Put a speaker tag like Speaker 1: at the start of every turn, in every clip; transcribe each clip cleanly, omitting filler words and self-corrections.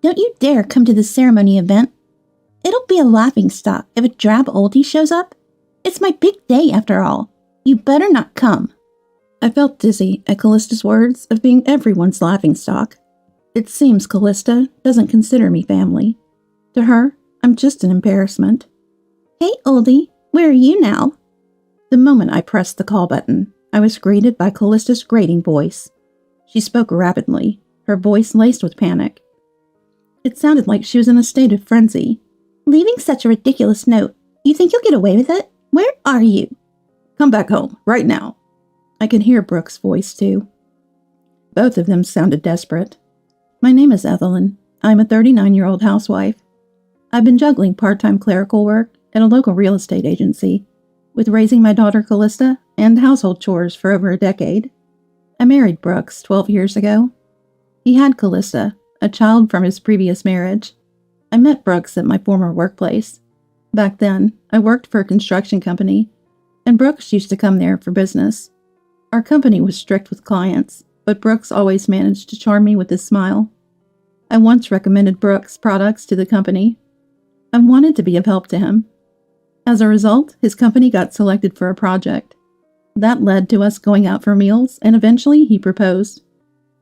Speaker 1: don't you dare come to the ceremony event. It'll be a laughingstock if a drab oldie shows up. It's my big day after all. You better not come. I felt dizzy at Callista's words of being everyone's laughingstock. It seems Callista doesn't consider me family. To her, I'm just an embarrassment. Hey, oldie, where are you now? The moment I pressed the call button, I was greeted by Callista's grating voice. She spoke rapidly, her voice laced with panic. It sounded like she was in a state of frenzy. Leaving such a ridiculous note. You think you'll get away with it? Where are you? Come back home, right now. I could hear Brooke's voice, too. Both of them sounded desperate. My name is Evelyn. I'm a 39-year-old housewife. I've been juggling part-time clerical work at a local real estate agency, with raising my daughter Callista and household chores for over a decade. I married Brooks 12 years ago. He had Callista, a child from his previous marriage. I met Brooks at my former workplace. Back then, I worked for a construction company, and Brooks used to come there for business. Our company was strict with clients, but Brooks always managed to charm me with his smile. I once recommended Brooks' products to the company. I wanted to be of help to him. As a result, his company got selected for a project. That led to us going out for meals, and eventually he proposed.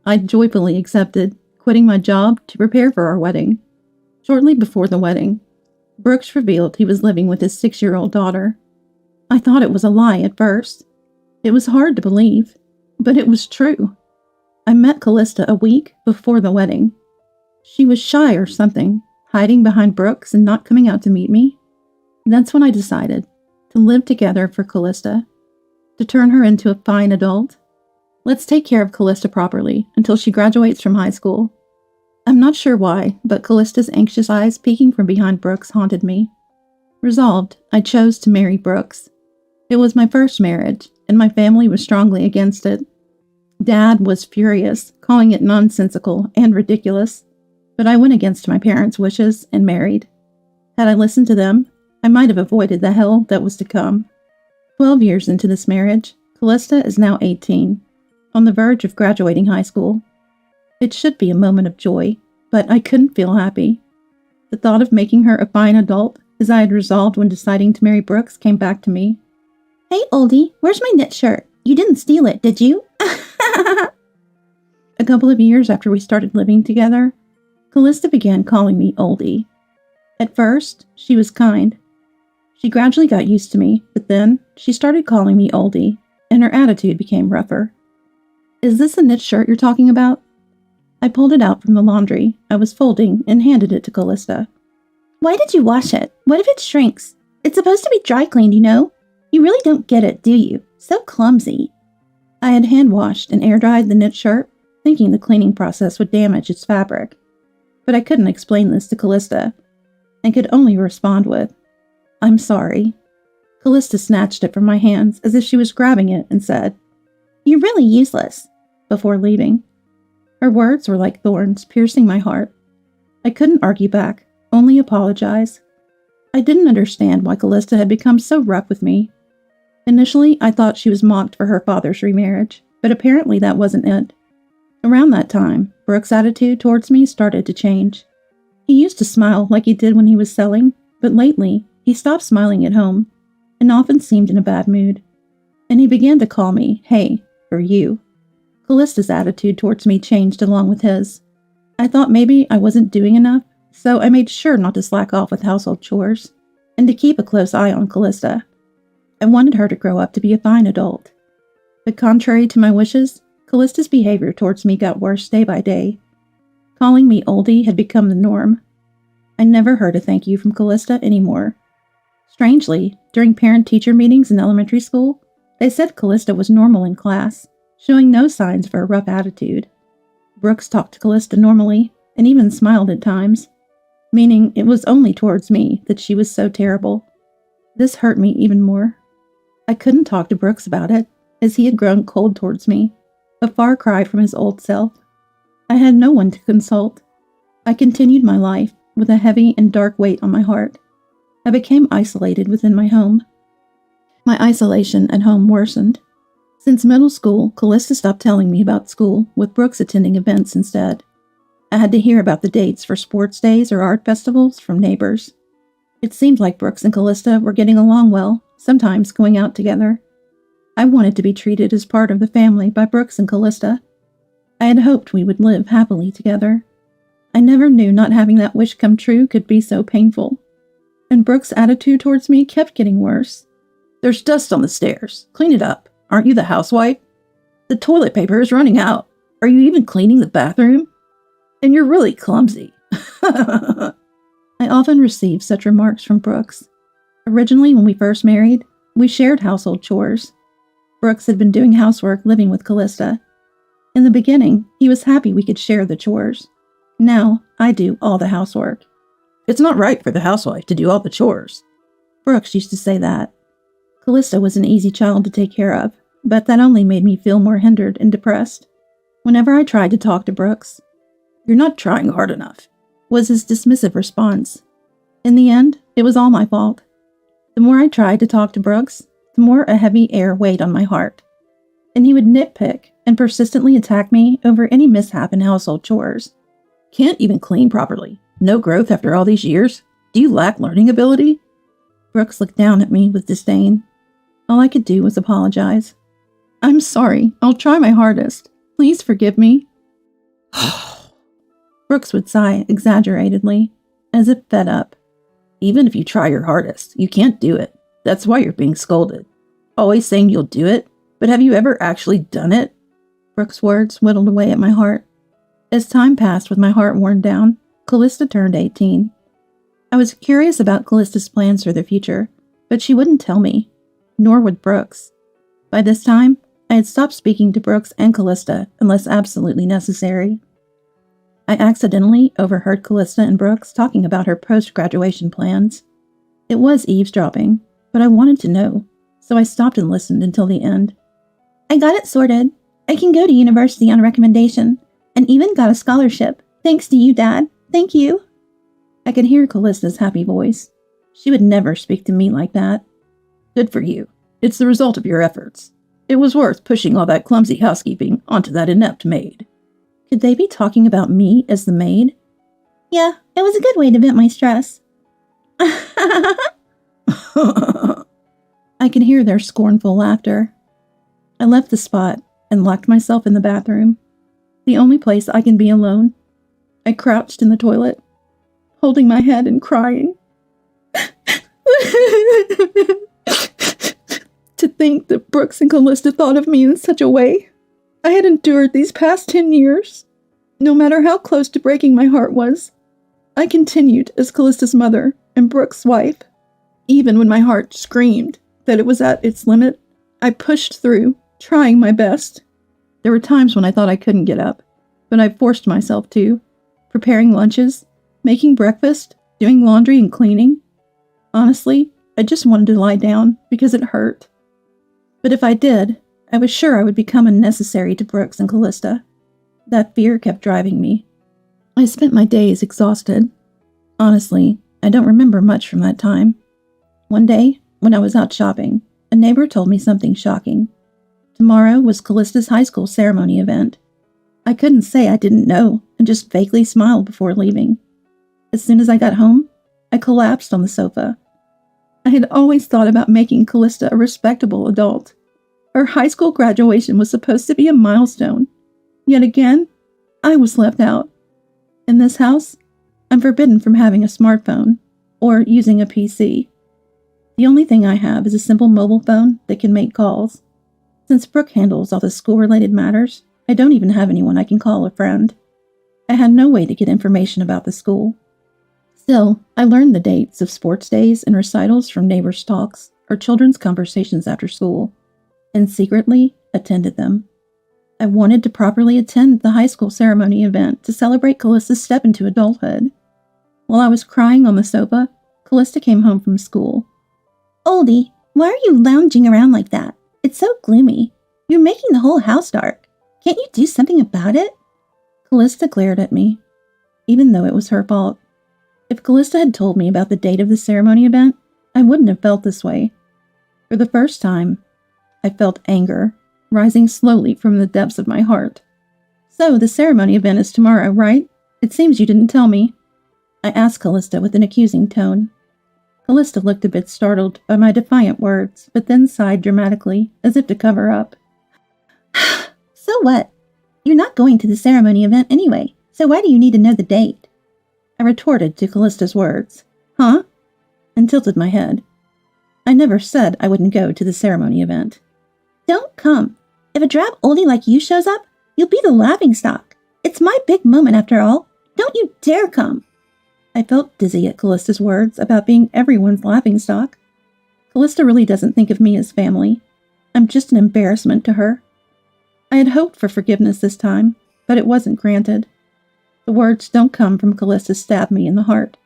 Speaker 1: I joyfully accepted, quitting my job to prepare for our wedding. Shortly before the wedding, Brooks revealed he was living with his 6-year-old daughter. I thought it was a lie at first. It was hard to believe, but it was true. I met Callista a week before the wedding. She was shy or something, hiding behind Brooks and not coming out to meet me. That's when I decided to live together for Callista, to turn her into a fine adult. Let's take care of Callista properly until she graduates from high school. I'm not sure why, but Callista's anxious eyes peeking from behind Brooks haunted me. Resolved, I chose to marry Brooks. It was my first marriage, and my family was strongly against it. Dad was furious, calling it nonsensical and ridiculous, but I went against my parents' wishes and married. Had I listened to them, I might have avoided the hell that was to come. 12 years into this marriage, Callista is now 18, on the verge of graduating high school. It should be a moment of joy, but I couldn't feel happy. The thought of making her a fine adult, as I had resolved when deciding to marry Brooks, came back to me. Hey, oldie, where's my knit shirt? You didn't steal it, did you? A couple of years after we started living together, Callista began calling me oldie. At first, she was kind. She gradually got used to me, but then she started calling me oldie, and her attitude became rougher. Is this the knit shirt you're talking about? I pulled it out from the laundry I was folding and handed it to Callista. Why did you wash it? What if it shrinks? It's supposed to be dry cleaned, you know? You really don't get it, do you? So clumsy. I had hand-washed and air-dried the knit shirt, thinking the cleaning process would damage its fabric. But I couldn't explain this to Callista, and could only respond with, I'm sorry. Callista snatched it from my hands as if she was grabbing it and said, You're really useless, before leaving. Her words were like thorns piercing my heart. I couldn't argue back, only apologize. I didn't understand why Callista had become so rough with me. Initially, I thought she was mocked for her father's remarriage, but apparently that wasn't it. Around that time, Brooks' attitude towards me started to change. He used to smile like he did when he was selling, but lately, he stopped smiling at home, and often seemed in a bad mood. And he began to call me, hey, or you. Callista's attitude towards me changed along with his. I thought maybe I wasn't doing enough, so I made sure not to slack off with household chores, and to keep a close eye on Callista. I wanted her to grow up to be a fine adult. But contrary to my wishes, Callista's behavior towards me got worse day by day. Calling me oldie had become the norm. I never heard a thank you from Callista anymore. Strangely, during parent-teacher meetings in elementary school, they said Callista was normal in class, showing no signs of a rough attitude. Brooks talked to Callista normally, and even smiled at times, meaning it was only towards me that she was so terrible. This hurt me even more. I couldn't talk to Brooks about it, as he had grown cold towards me, a far cry from his old self. I had no one to consult. I continued my life with a heavy and dark weight on my heart. I became isolated within my home. My isolation at home worsened. Since middle school, Callista stopped telling me about school, with Brooks attending events instead. I had to hear about the dates for sports days or art festivals from neighbors. It seemed like Brooks and Callista were getting along well, sometimes going out together. I wanted to be treated as part of the family by Brooks and Callista. I had hoped we would live happily together. I never knew not having that wish come true could be so painful. And Brooks' attitude towards me kept getting worse. "There's dust on the stairs. Clean it up. Aren't you the housewife? The toilet paper is running out. Are you even cleaning the bathroom? And you're really clumsy." I often received such remarks from Brooks. Originally, when we first married, we shared household chores. Brooks had been doing housework living with Callista. In the beginning, he was happy we could share the chores. Now, I do all the housework. "It's not right for the housewife to do all the chores." Brooks used to say that. Callista was an easy child to take care of, but that only made me feel more hindered and depressed. Whenever I tried to talk to Brooks, "You're not trying hard enough," was his dismissive response. In the end, it was all my fault. The more I tried to talk to Brooks, the more a heavy air weighed on my heart. And he would nitpick and persistently attack me over any mishap in household chores. "Can't even clean properly. No growth after all these years? Do you lack learning ability?" Brooks looked down at me with disdain. All I could do was apologize. "I'm sorry. I'll try my hardest. Please forgive me." Brooks would sigh exaggeratedly, as if fed up. "Even if you try your hardest, you can't do it. That's why you're being scolded. Always saying you'll do it, but have you ever actually done it?" Brooks' words whittled away at my heart. As time passed with my heart worn down, Callista turned 18. I was curious about Callista's plans for the future, but she wouldn't tell me, nor would Brooks. By this time, I had stopped speaking to Brooks and Callista unless absolutely necessary. I accidentally overheard Callista and Brooks talking about her post-graduation plans. It was eavesdropping, but I wanted to know, so I stopped and listened until the end. "I got it sorted. I can go to university on recommendation, and even got a scholarship, thanks to you, Dad. Thank you." I could hear Callista's happy voice. She would never speak to me like that. "Good for you. It's the result of your efforts. It was worth pushing all that clumsy housekeeping onto that inept maid." Could they be talking about me as the maid? "Yeah, it was a good way to vent my stress." I could hear their scornful laughter. I left the spot and locked myself in the bathroom, the only place I can be alone. I crouched in the toilet, holding my head and crying. To think that Brooks and Callista thought of me in such a way. I had endured these past 10 years. No matter how close to breaking my heart was, I continued as Callista's mother and Brooks' wife. Even when my heart screamed that it was at its limit, I pushed through, trying my best. There were times when I thought I couldn't get up, but I forced myself to, preparing lunches, making breakfast, doing laundry and cleaning. Honestly, I just wanted to lie down because it hurt. But if I did, I was sure I would become unnecessary to Brooks and Callista. That fear kept driving me. I spent my days exhausted. Honestly, I don't remember much from that time. One day, when I was out shopping, a neighbor told me something shocking. Tomorrow was Callista's high school ceremony event. I couldn't say I didn't know and just vaguely smiled before leaving. As soon as I got home, I collapsed on the sofa. I had always thought about making Callista a respectable adult. Her high school graduation was supposed to be a milestone. Yet again, I was left out. In this house, I'm forbidden from having a smartphone or using a PC. The only thing I have is a simple mobile phone that can make calls. Since Brooke handles all the school-related matters, I don't even have anyone I can call a friend. I had no way to get information about the school. Still, I learned the dates of sports days and recitals from neighbors' talks or children's conversations after school, and secretly attended them. I wanted to properly attend the high school ceremony event to celebrate Callista's step into adulthood. While I was crying on the sofa, Callista came home from school. "Oldie, why are you lounging around like that? It's so gloomy. You're making the whole house dark. Can't you do something about it?" Callista glared at me, even though it was her fault. If Callista had told me about the date of the ceremony event, I wouldn't have felt this way. For the first time, I felt anger, rising slowly from the depths of my heart. "So, the ceremony event is tomorrow, right? It seems you didn't tell me, I asked Callista with an accusing tone. Callista looked a bit startled by my defiant words, but then sighed dramatically, as if to cover up. So what? You're not going to the ceremony event anyway, so why do you need to know the date? I retorted to Callista's words. Huh? And tilted my head. I never said I wouldn't go to the ceremony event. Don't come. If a drab oldie like you shows up, you'll be the laughingstock. It's my big moment after all. Don't you dare come. I felt dizzy at Callista's words about being everyone's laughingstock. Callista really doesn't think of me as family. I'm just an embarrassment to her. I had hoped for forgiveness this time, but it wasn't granted. The words "don't come" from Callista stabbed me in the heart.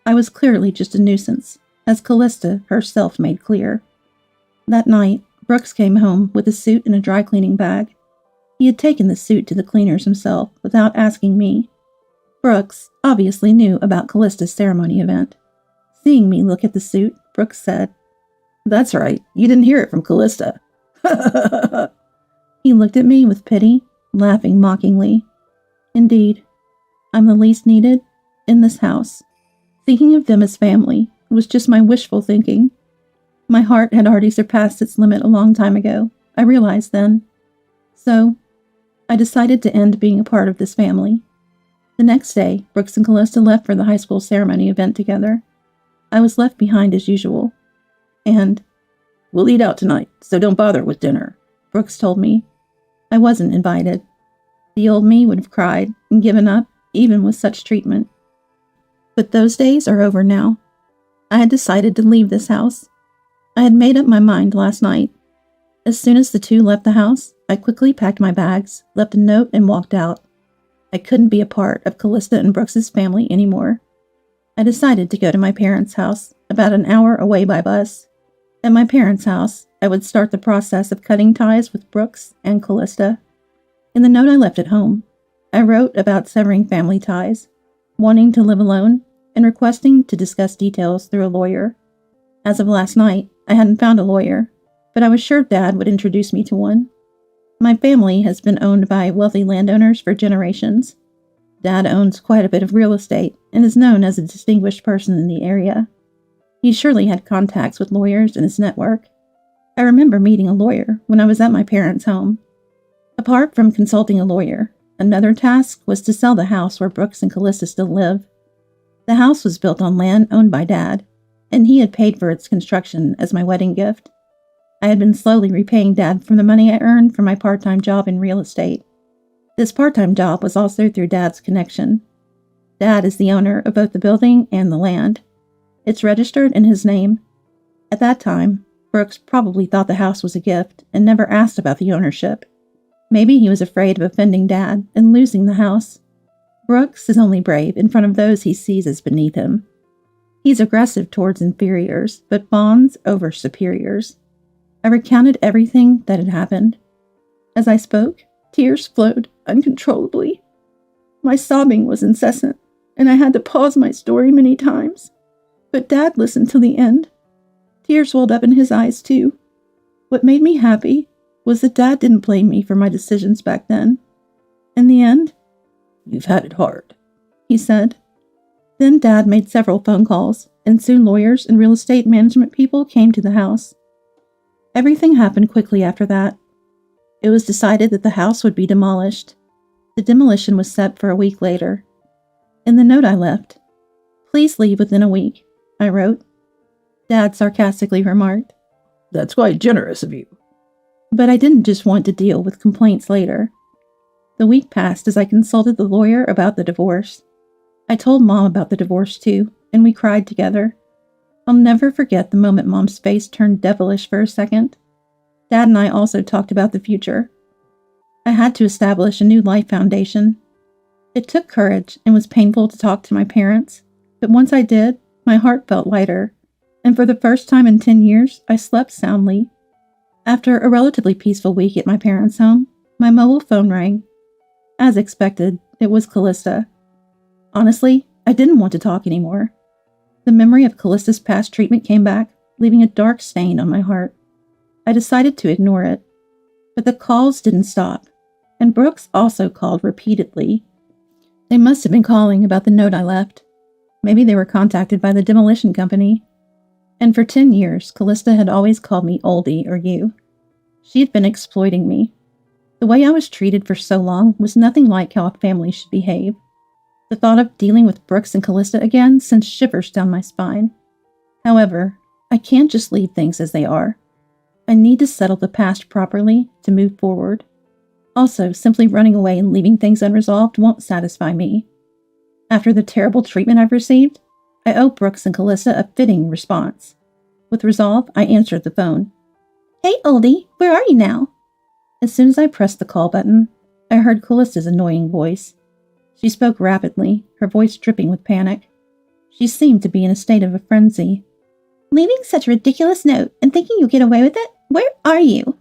Speaker 1: I was clearly just a nuisance, as Callista herself made clear. That night, Brooks came home with a suit and a dry cleaning bag. He had taken the suit to the cleaners himself without asking me. Brooks obviously knew about Callista's ceremony event. Seeing me look at the suit, Brooks said, "That's right, you didn't hear it from Callista." He looked at me with pity, laughing mockingly. Indeed, I'm the least needed in this house. Thinking of them as family was just my wishful thinking. My heart had already surpassed its limit a long time ago, I realized then. So, I decided to end being a part of this family. The next day, Brooks and Callista left for the high school ceremony event together. I was left behind as usual. And, "We'll eat out tonight, so don't bother with dinner," Brooks told me. I wasn't invited. The old me would have cried and given up, even with such treatment. But those days are over now. I had decided to leave this house. I had made up my mind last night. As soon as the two left the house, I quickly packed my bags, left a note, and walked out. I couldn't be a part of Callista and Brooks's family anymore. I decided to go to my parents' house, about an hour away by bus. At my parents' house, I would start the process of cutting ties with Brooks and Callista. In the note I left at home, I wrote about severing family ties, wanting to live alone, and requesting to discuss details through a lawyer. As of last night, I hadn't found a lawyer, but I was sure Dad would introduce me to one. My family has been owned by wealthy landowners for generations. Dad owns quite a bit of real estate and is known as a distinguished person in the area. He surely had contacts with lawyers in his network. I remember meeting a lawyer when I was at my parents' home. Apart from consulting a lawyer, another task was to sell the house where Brooks and Callista still live. The house was built on land owned by Dad, and he had paid for its construction as my wedding gift. I had been slowly repaying Dad from the money I earned from my part-time job in real estate. This part-time job was also through Dad's connection. Dad is the owner of both the building and the land. It's registered in his name. At that time, Brooks probably thought the house was a gift and never asked about the ownership. Maybe he was afraid of offending Dad and losing the house. Brooks is only brave in front of those he sees as beneath him. He's aggressive towards inferiors, but fawns over superiors. I recounted everything that had happened. As I spoke, tears flowed uncontrollably. My sobbing was incessant, and I had to pause my story many times. But Dad listened till the end. Tears welled up in his eyes, too. What made me happy was that Dad didn't blame me for my decisions back then. In the end, "You've had it hard," he said. Then Dad made several phone calls, and soon lawyers and real estate management people came to the house. Everything happened quickly after that. It was decided that the house would be demolished. The demolition was set for a week later. In the note I left, "Please leave within a week," I wrote. Dad sarcastically remarked, "That's quite generous of you." But I didn't just want to deal with complaints later. The week passed as I consulted the lawyer about the divorce. I told Mom about the divorce too, and we cried together. I'll never forget the moment Mom's face turned devilish for a second. Dad and I also talked about the future. I had to establish a new life foundation. It took courage and was painful to talk to my parents, but once I did, my heart felt lighter, and for the first time in 10 years, I slept soundly. After a relatively peaceful week at my parents' home, my mobile phone rang. As expected, it was Callista. Honestly, I didn't want to talk anymore. The memory of Callista's past treatment came back, leaving a dark stain on my heart. I decided to ignore it. But the calls didn't stop, and Brooks also called repeatedly. They must have been calling about the note I left. Maybe they were contacted by the demolition company. And for 10 years, Callista had always called me oldie or you. She had been exploiting me. The way I was treated for so long was nothing like how a family should behave. The thought of dealing with Brooks and Callista again sent shivers down my spine. However, I can't just leave things as they are. I need to settle the past properly to move forward. Also, simply running away and leaving things unresolved won't satisfy me. After the terrible treatment I've received, I owe Brooks and Callista a fitting response. With resolve, I answered the phone. Hey, oldie, where are you now? As soon as I pressed the call button, I heard Callista's annoying voice. She spoke rapidly, her voice dripping with panic. She seemed to be in a state of a frenzy. Leaving such a ridiculous note and thinking you'll get away with it? Where are you?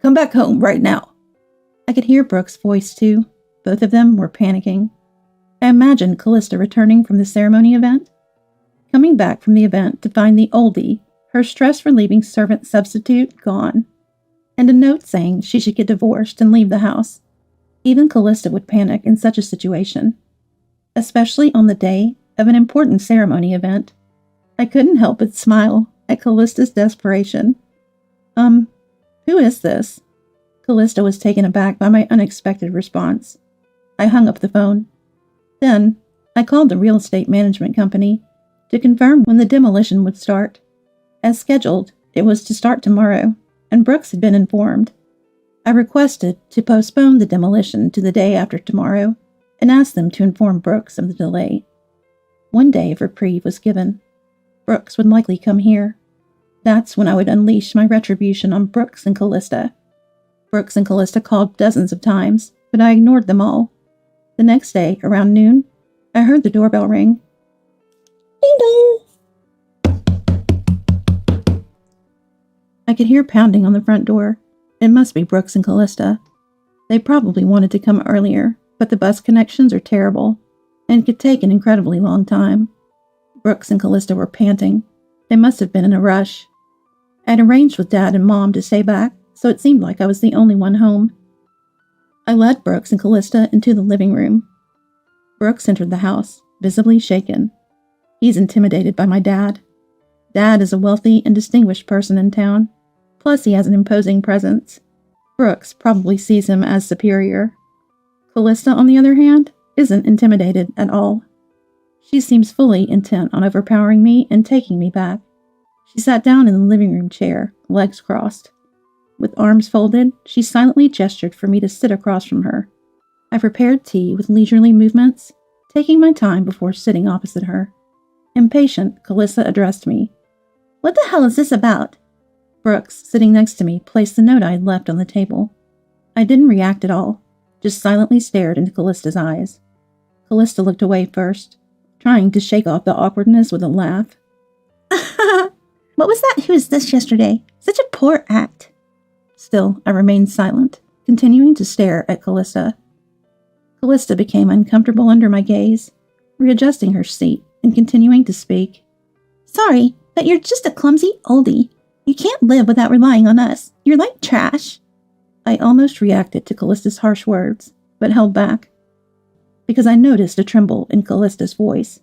Speaker 1: Come back home right now. I could hear Brooks' voice too. Both of them were panicking. I imagined Callista returning from the ceremony event. Coming back from the event to find the oldie, her stress-relieving servant substitute, gone. And a note saying she should get divorced and leave the house. Even Callista would panic in such a situation. Especially on the day of an important ceremony event. I couldn't help but smile at Callista's desperation. Who is this? Callista was taken aback by my unexpected response. I hung up the phone. Then, I called the real estate management company to confirm when the demolition would start. As scheduled, it was to start tomorrow, and Brooks had been informed. I requested to postpone the demolition to the day after tomorrow and asked them to inform Brooks of the delay. 1 day of reprieve was given. Brooks would likely come here. That's when I would unleash my retribution on Brooks and Callista. Brooks and Callista called dozens of times, but I ignored them all. The next day, around noon, I heard the doorbell ring. Ding dong! I could hear pounding on the front door. It must be Brooks and Callista. They probably wanted to come earlier, but the bus connections are terrible, and could take an incredibly long time. Brooks and Callista were panting. They must have been in a rush. I'd arranged with Dad and Mom to stay back, so it seemed like I was the only one home. I led Brooks and Callista into the living room. Brooks entered the house, visibly shaken. He's intimidated by my dad. Dad is a wealthy and distinguished person in town, plus he has an imposing presence. Brooks probably sees him as superior. Callista, on the other hand, isn't intimidated at all. She seems fully intent on overpowering me and taking me back. She sat down in the living room chair, legs crossed. With arms folded, she silently gestured for me to sit across from her. I prepared tea with leisurely movements, taking my time before sitting opposite her. Impatient, Callista addressed me. What the hell is this about? Brooks, sitting next to me, placed the note I had left on the table. I didn't react at all, just silently stared into Callista's eyes. Callista looked away first, trying to shake off the awkwardness with a laugh. What was that "who is this" yesterday? Such a poor act. Still, I remained silent, continuing to stare at Callista. Callista became uncomfortable under my gaze, readjusting her seat and continuing to speak. Sorry, but you're just a clumsy oldie. You can't live without relying on us. You're like trash. I almost reacted to Callista's harsh words, but held back, because I noticed a tremble in Callista's voice.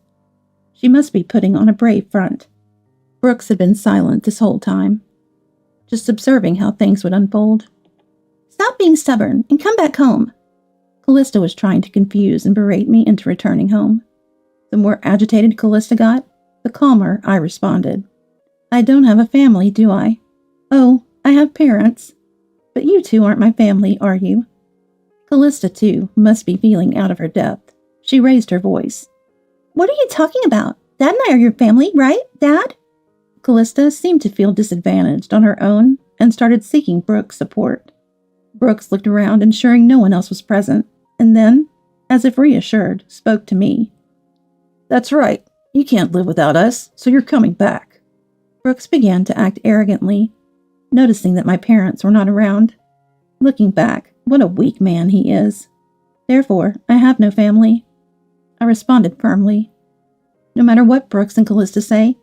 Speaker 1: She must be putting on a brave front. Brooks had been silent this whole time, just observing how things would unfold. Stop being stubborn and come back home. Callista was trying to confuse and berate me into returning home. The more agitated Callista got, the calmer I responded. I don't have a family, do I? Oh, I have parents. But you two aren't my family, are you? Callista, too, must be feeling out of her depth. She raised her voice. What are you talking about? Dad and I are your family, right, Dad? Callista seemed to feel disadvantaged on her own and started seeking Brooks' support. Brooks looked around, ensuring no one else was present, and then, as if reassured, spoke to me. That's right. You can't live without us, so you're coming back. Brooks began to act arrogantly, noticing that my parents were not around. Looking back, what a weak man he is. Therefore, I have no family. I responded firmly. No matter what Brooks and Callista say,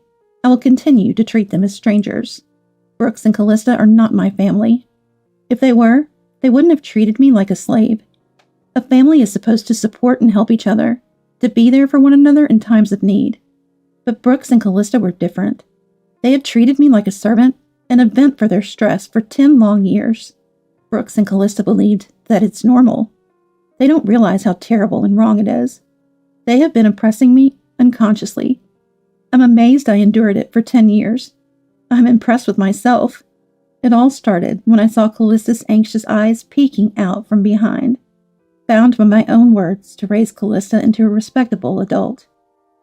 Speaker 1: I will continue to treat them as strangers. Brooks and Callista are not my family. If they were, they wouldn't have treated me like a slave. A family is supposed to support and help each other, to be there for one another in times of need. But Brooks and Callista were different. They had treated me like a servant, and a vent for their stress for 10 long years. Brooks and Callista believed that it's normal. They don't realize how terrible and wrong it is. They have been oppressing me unconsciously. I'm amazed I endured it for 10 years. I'm impressed with myself. It all started when I saw Callista's anxious eyes peeking out from behind. Bound by my own words to raise Callista into a respectable adult.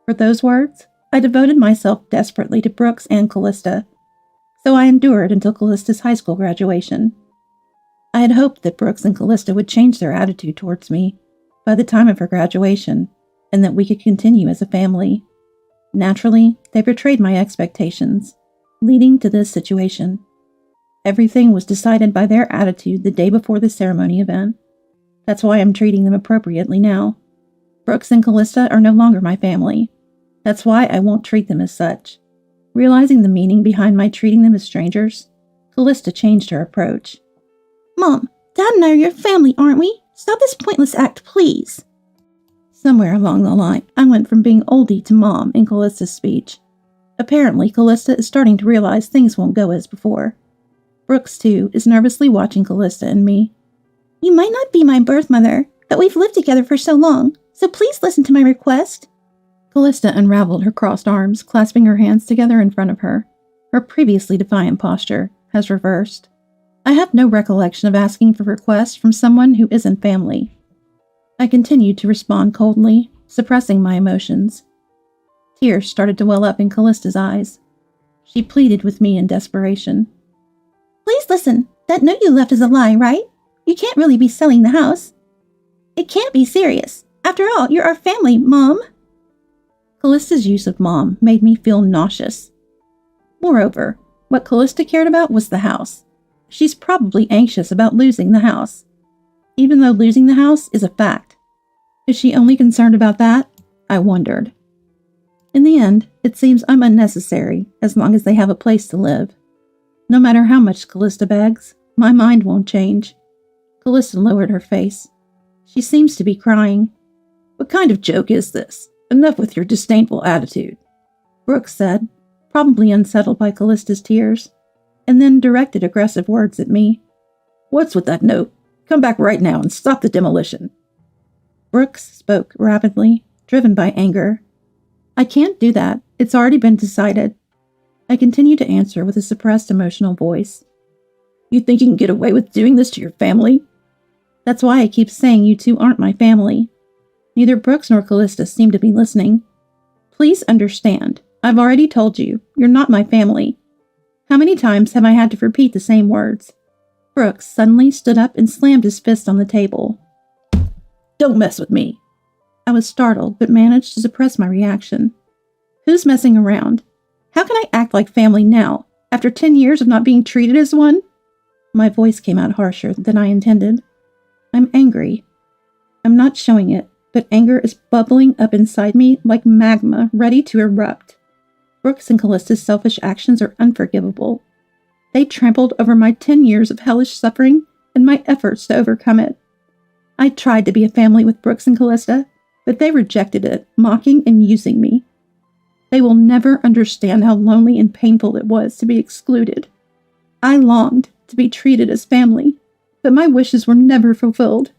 Speaker 1: For those words, I devoted myself desperately to Brooks and Callista. So I endured until Callista's high school graduation. I had hoped that Brooks and Callista would change their attitude towards me by the time of her graduation, and that we could continue as a family. Naturally, they betrayed my expectations, leading to this situation. Everything was decided by their attitude the day before the ceremony event. That's why I'm treating them appropriately now. Brooks and Callista are no longer my family. That's why I won't treat them as such. Realizing the meaning behind my treating them as strangers, Callista changed her approach. Mom, Dad and I are your family, aren't we? Stop this pointless act, please. Somewhere along the line, I went from being oldie to mom in Callista's speech. Apparently, Callista is starting to realize things won't go as before. Brooks, too, is nervously watching Callista and me. You might not be my birth mother, but we've lived together for so long, so please listen to my request. Callista unraveled her crossed arms, clasping her hands together in front of her. Her previously defiant posture has reversed. I have no recollection of asking for requests from someone who isn't family. I continued to respond coldly, suppressing my emotions. Tears started to well up in Callista's eyes. She pleaded with me in desperation. Please listen, that note you left is a lie, right? You can't really be selling the house. It can't be serious. After all, you're our family, Mom. Callista's use of Mom made me feel nauseous. Moreover, what Callista cared about was the house. She's probably anxious about losing the house. Even though losing the house is a fact. Is she only concerned about that? I wondered. In the end, it seems I'm unnecessary as long as they have a place to live. No matter how much Callista begs, my mind won't change. Callista lowered her face. She seems to be crying. What kind of joke is this? Enough with your disdainful attitude, Brooks said, probably unsettled by Callista's tears, and then directed aggressive words at me. What's with that note? Come back right now and stop the demolition. Brooks spoke rapidly, driven by anger. I can't do that. It's already been decided. I continued to answer with a suppressed emotional voice. You think you can get away with doing this to your family? That's why I keep saying you two aren't my family. Neither Brooks nor Callista seem to be listening. Please understand, I've already told you, you're not my family. How many times have I had to repeat the same words? Brooks suddenly stood up and slammed his fist on the table. Don't mess with me. I was startled, but managed to suppress my reaction. Who's messing around? How can I act like family now, after 10 years of not being treated as one? My voice came out harsher than I intended. I'm angry. I'm not showing it, but anger is bubbling up inside me like magma ready to erupt. Brooks and Callista's selfish actions are unforgivable. They trampled over my 10 years of hellish suffering and my efforts to overcome it. I tried to be a family with Brooks and Callista, but they rejected it, mocking and using me. They will never understand how lonely and painful it was to be excluded. I longed to be treated as family, but my wishes were never fulfilled.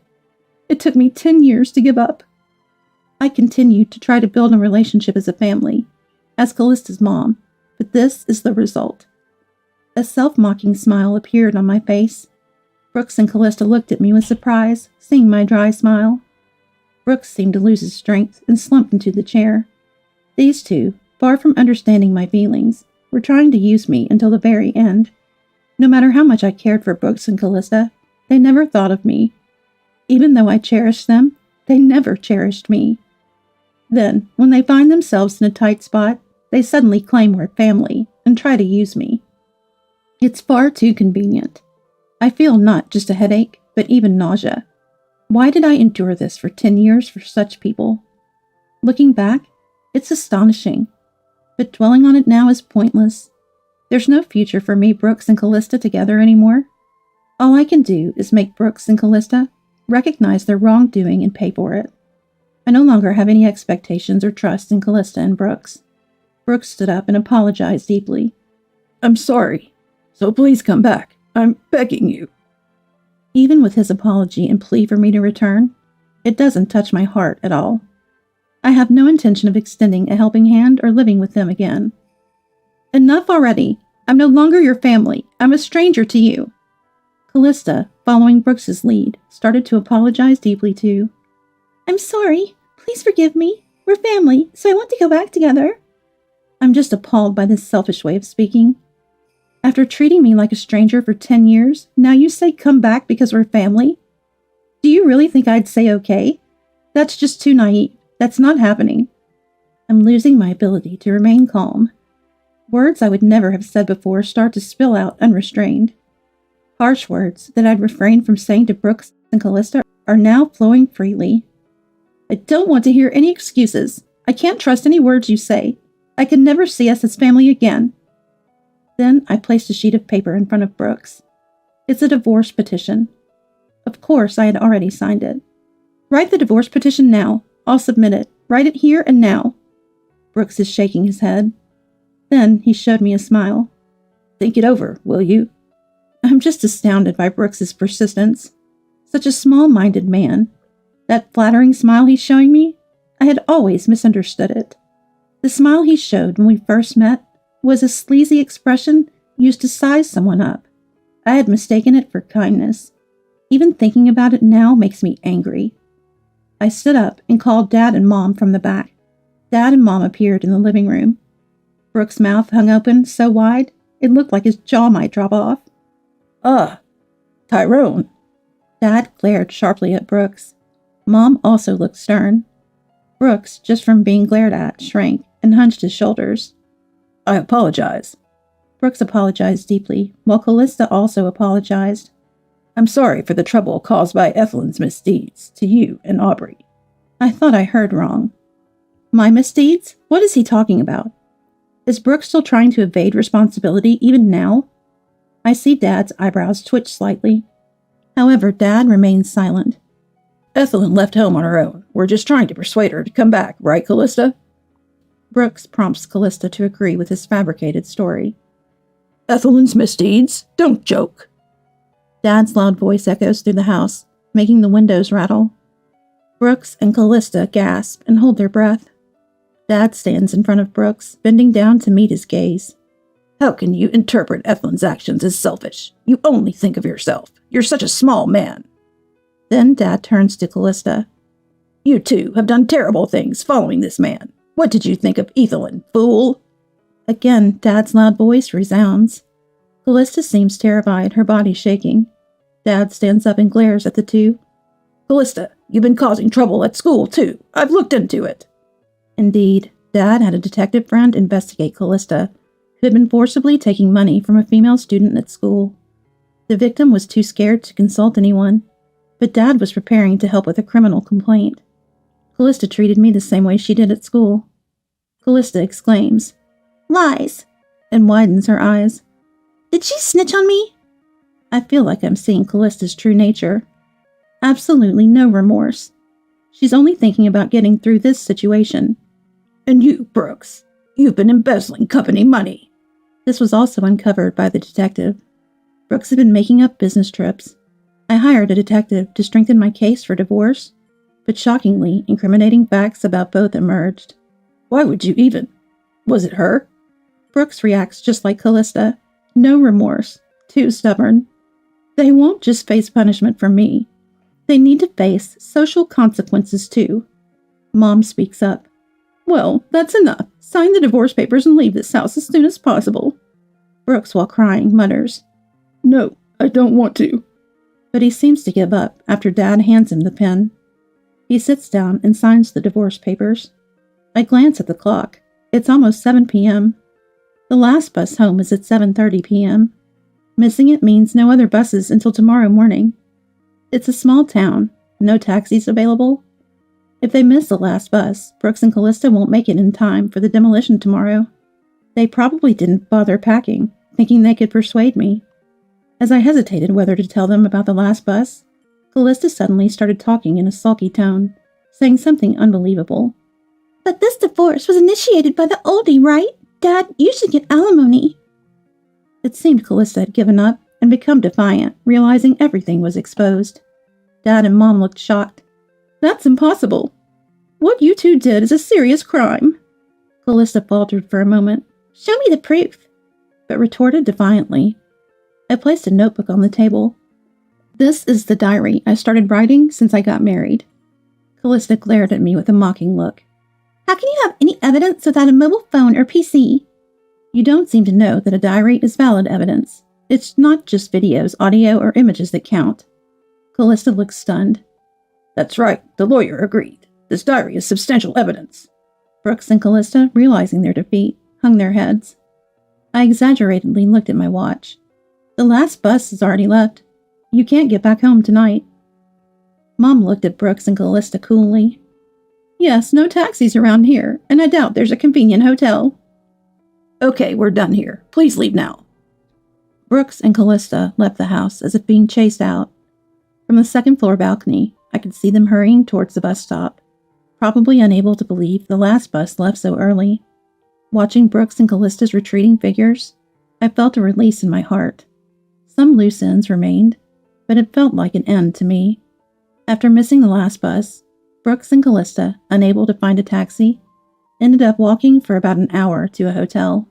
Speaker 1: It took me 10 years to give up. I continued to try to build a relationship as a family, as Callista's mom, but this is the result. A self-mocking smile appeared on my face. Brooks and Callista looked at me with surprise, seeing my dry smile. Brooks seemed to lose his strength and slumped into the chair. These two, far from understanding my feelings, were trying to use me until the very end. No matter how much I cared for Brooks and Callista, they never thought of me. Even though I cherished them, they never cherished me. Then, when they find themselves in a tight spot, they suddenly claim we're family and try to use me. It's far too convenient. I feel not just a headache, but even nausea. Why did I endure this for 10 years for such people? Looking back, it's astonishing. But dwelling on it now is pointless. There's no future for me, Brooks and Callista together anymore. All I can do is make Brooks and Callista recognize their wrongdoing and pay for it. I no longer have any expectations or trust in Callista and Brooks. Brooks stood up and apologized deeply. "I'm sorry, so please come back. I'm begging you." Even with his apology and plea for me to return, it doesn't touch my heart at all. I have no intention of extending a helping hand or living with them again. "Enough already. I'm no longer your family. I'm a stranger to you." Callista, following Brooks's lead, started to apologize deeply too. "I'm sorry. Please forgive me. We're family, so I want to go back together." I'm just appalled by this selfish way of speaking. After treating me like a stranger for 10 years, now you say come back because we're family? Do you really think I'd say okay? That's just too naive. That's not happening. I'm losing my ability to remain calm. Words I would never have said before start to spill out unrestrained. Harsh words that I'd refrained from saying to Brooks and Callista are now flowing freely. "I don't want to hear any excuses. I can't trust any words you say. I can never see us as family again." Then I placed a sheet of paper in front of Brooks. It's a divorce petition. Of course, I had already signed it. "Write the divorce petition now. I'll submit it. Write it here and now." Brooks is shaking his head. Then he showed me a smile. "Think it over, will you?" I'm just astounded by Brooks's persistence. Such a small-minded man. That flattering smile he's showing me, I had always misunderstood it. The smile he showed when we first met was a sleazy expression used to size someone up. I had mistaken it for kindness. Even thinking about it now makes me angry. I stood up and called Dad and Mom from the back. Dad and Mom appeared in the living room. Brooks' mouth hung open so wide it looked like his jaw might drop off. Tyrone." Dad glared sharply at Brooks. Mom also looked stern. Brooks, just from being glared at, shrank and hunched his shoulders. "I apologize." Brooks apologized deeply, while Callista also apologized. "I'm sorry for the trouble caused by Ethelyn's misdeeds to you and Aubrey." I thought I heard wrong. My misdeeds? What is he talking about? Is Brooks still trying to evade responsibility even now? I see Dad's eyebrows twitch slightly. However, Dad remains silent. "Ethelyn left home on her own. We're just trying to persuade her to come back, right, Callista?" Brooks prompts Callista to agree with his fabricated story. "Ethelyn's misdeeds? Don't joke." Dad's loud voice echoes through the house, making the windows rattle. Brooks and Callista gasp and hold their breath. Dad stands in front of Brooks, bending down to meet his gaze. "How can you interpret Ethelyn's actions as selfish? You only think of yourself. You're such a small man." Then Dad turns to Callista. "You two have done terrible things following this man. What did you think of Ethelyn, fool?" Again, Dad's loud voice resounds. Callista seems terrified, her body shaking. Dad stands up and glares at the two. "Callista, you've been causing trouble at school, too. I've looked into it." Indeed, Dad had a detective friend investigate Callista, who had been forcibly taking money from a female student at school. The victim was too scared to consult anyone, but Dad was preparing to help with a criminal complaint. Callista treated me the same way she did at school. Callista exclaims, "Lies!" and widens her eyes. "Did she snitch on me?" I feel like I'm seeing Callista's true nature. Absolutely no remorse. She's only thinking about getting through this situation. "And you, Brooks, you've been embezzling company money." This was also uncovered by the detective. Brooks had been making up business trips. I hired a detective to strengthen my case for divorce, but shockingly, incriminating facts about both emerged. "Why would you even? Was it her?" Brooks reacts just like Callista. No remorse. Too stubborn. They won't just face punishment from me. They need to face social consequences too. Mom speaks up. "Well, that's enough. Sign the divorce papers and leave this house as soon as possible." Brooks, while crying, mutters, "No, I don't want to." But he seems to give up after Dad hands him the pen. He sits down and signs the divorce papers. I glance at the clock. It's almost 7 p.m. The last bus home is at 7:30 p.m. Missing it means no other buses until tomorrow morning. It's a small town, no taxis available. If they miss the last bus, Brooks and Callista won't make it in time for the demolition tomorrow. They probably didn't bother packing, thinking they could persuade me. As I hesitated whether to tell them about the last bus, Callista suddenly started talking in a sulky tone, saying something unbelievable. But this divorce was initiated by the oldie, right? Dad, you should get alimony. It seemed Callista had given up and become defiant, realizing everything was exposed. Dad and Mom looked shocked. That's impossible. What you two did is a serious crime. Callista faltered for a moment. Show me the proof, but retorted defiantly. I placed a notebook on the table. This is the diary I started writing since I got married. Callista glared at me with a mocking look. How can you have any evidence without a mobile phone or PC? You don't seem to know that a diary is valid evidence. It's not just videos, audio, or images that count. Callista looked stunned. That's right, the lawyer agreed. This diary is substantial evidence. Brooks and Callista, realizing their defeat, hung their heads. I exaggeratedly looked at my watch. The last bus has already left. You can't get back home tonight. Mom looked at Brooks and Callista coolly. Yes, no taxis around here, and I doubt there's a convenient hotel. Okay, we're done here. Please leave now. Brooks and Callista left the house as if being chased out. From the second-floor balcony, I could see them hurrying towards the bus stop, probably unable to believe the last bus left so early. Watching Brooks and Callista's retreating figures, I felt a release in my heart. Some loose ends remained, but it felt like an end to me. After missing the last bus, Brooks and Callista, unable to find a taxi, ended up walking for about an hour to a hotel.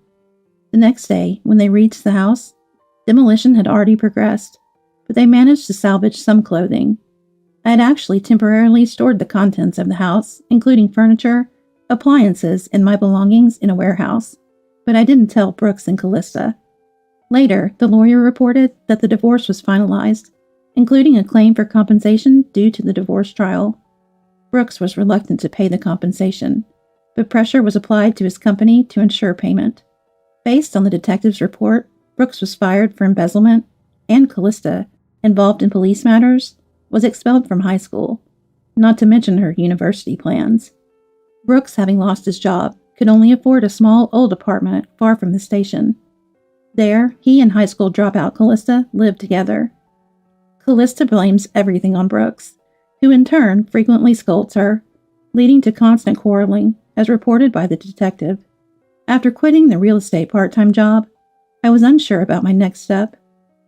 Speaker 1: The next day, when they reached the house, demolition had already progressed, but they managed to salvage some clothing. I had actually temporarily stored the contents of the house, including furniture, appliances, and my belongings in a warehouse, but I didn't tell Brooks and Callista. Later, the lawyer reported that the divorce was finalized, including a claim for compensation due to the divorce trial. Brooks was reluctant to pay the compensation, but pressure was applied to his company to ensure payment. Based on the detective's report, Brooks was fired for embezzlement, and Callista, involved in police matters, was expelled from high school, not to mention her university plans. Brooks, having lost his job, could only afford a small old apartment far from the station. There, he and high school dropout Callista lived together. Callista blames everything on Brooks, who in turn frequently scolds her, leading to constant quarreling, as reported by the detective. After quitting the real estate part-time job, I was unsure about my next step.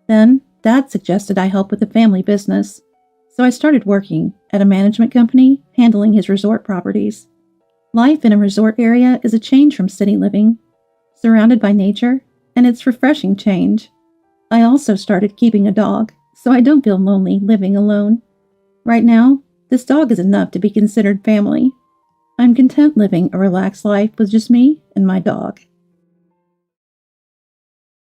Speaker 1: Then, Dad suggested I help with the family business, so I started working at a management company handling his resort properties. Life in a resort area is a change from city living, surrounded by nature, and it's refreshing change. I also started keeping a dog, so I don't feel lonely living alone. Right now, this dog is enough to be considered family. I'm content living a relaxed life with just me and my dog.